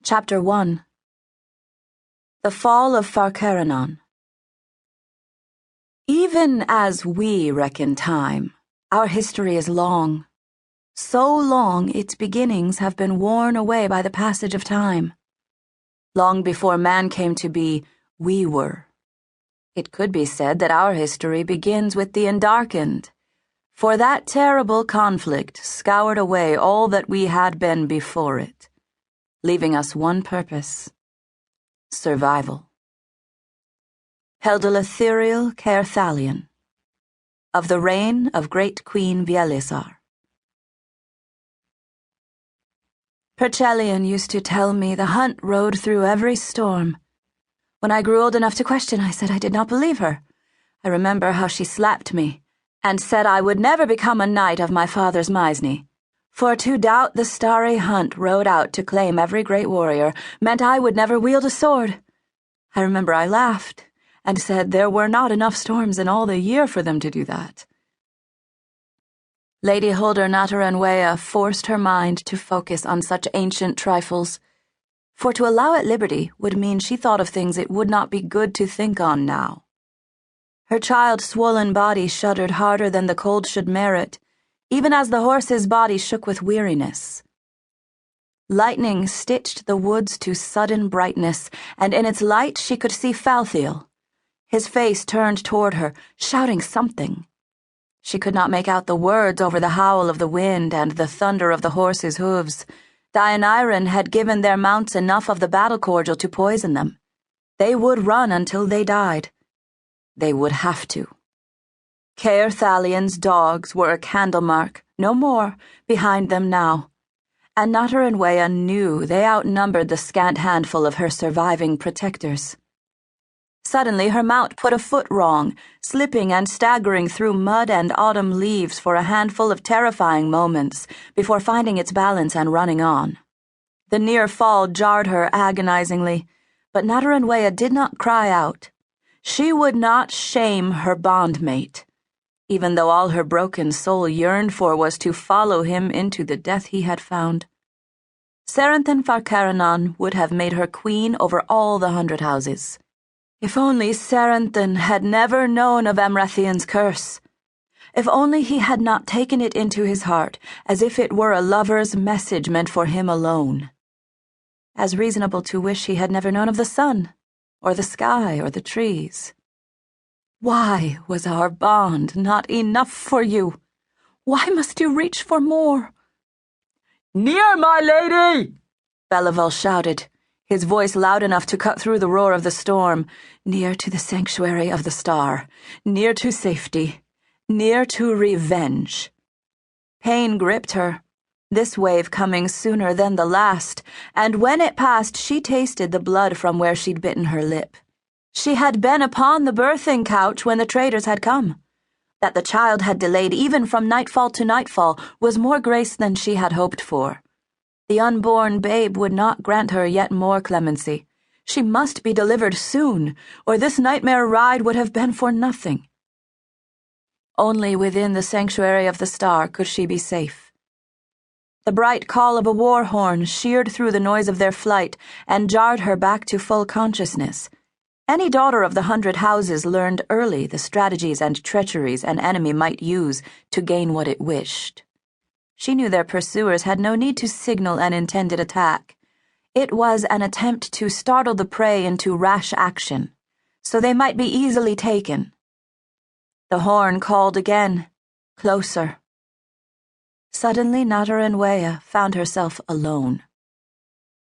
Chapter 1 The Fall of Farcarinon. Even as we reckon time, our history is long. So long its beginnings have been worn away by the passage of time. Long before man came to be, we were. It could be said that our history begins with the Undarkened, for that terrible conflict scoured away all that we had been before it, leaving us one purpose: survival. Held a ethereal Caerthalion, of the reign of great Queen Vieliessar. Perchelion used to tell me the hunt rode through every storm. When I grew old enough to question, I said I did not believe her. I remember how she slapped me and said I would never become a knight of my father's Misne, for to doubt the starry hunt rode out to claim every great warrior meant I would never wield a sword. I remember I laughed and said there were not enough storms in all the year for them to do that. Lady Holder Natarenwea forced her mind to focus on such ancient trifles, for to allow it liberty would mean she thought of things it would not be good to think on now. Her child-swollen body shuddered harder than the cold should merit, even as the horse's body shook with weariness. Lightning stitched the woods to sudden brightness, and in its light she could see Falthiel, his face turned toward her, shouting something. She could not make out the words over the howl of the wind and the thunder of the horse's hooves. Deianiren had given their mounts enough of the battle cordial to poison them. They would run until they died. They would have to. Caerthalion's dogs were a candle mark, no more, behind them now, and Natarenwea knew they outnumbered the scant handful of her surviving protectors. Suddenly her mount put a foot wrong, slipping and staggering through mud and autumn leaves for a handful of terrifying moments before finding its balance and running on. The near fall jarred her agonizingly, but Natarenwea did not cry out. She would not shame her bondmate, even though all her broken soul yearned for was to follow him into the death he had found. Seranthan Farcarinon would have made her queen over all the 100 houses. If only Seranthan had never known of Emrathian's curse. If only he had not taken it into his heart as if it were a lover's message meant for him alone. As reasonable to wish he had never known of the sun, or the sky, or the trees. Why was our bond not enough for you? Why must you reach for more? "Near, my lady!" Belival shouted, his voice loud enough to cut through the roar of the storm. Near to the sanctuary of the star, near to safety, near to revenge. Pain gripped her, this wave coming sooner than the last, and when it passed she tasted the blood from where she'd bitten her lip. She had been upon the birthing couch when the traders had come. That the child had delayed even from nightfall to nightfall was more grace than she had hoped for. The unborn babe would not grant her yet more clemency. She must be delivered soon, or this nightmare ride would have been for nothing. Only within the sanctuary of the star could she be safe. The bright call of a war horn sheared through the noise of their flight and jarred her back to full consciousness. Any daughter of the 100 houses learned early the strategies and treacheries an enemy might use to gain what it wished. She knew their pursuers had no need to signal an intended attack. It was an attempt to startle the prey into rash action, so they might be easily taken. The horn called again, closer. Suddenly Natarenwea found herself alone.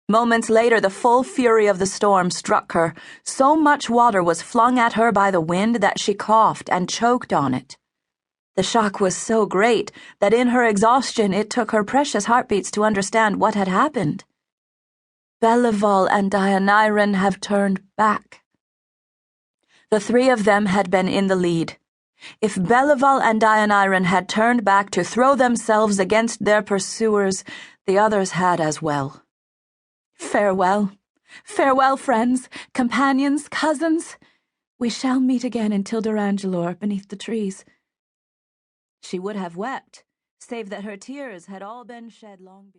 Moments later the full fury of the storm struck her. So much water was flung at her by the wind that she coughed and choked on it. The shock was so great that in her exhaustion it took her precious heartbeats to understand what had happened. Belival and Deianiren have turned back. The three of them had been in the lead. If Belival and Deianiren had turned back to throw themselves against their pursuers, the others had as well. Farewell. Farewell, friends, companions, cousins. We shall meet again in Tilderangelor beneath the trees. She would have wept, save that her tears had all been shed long before.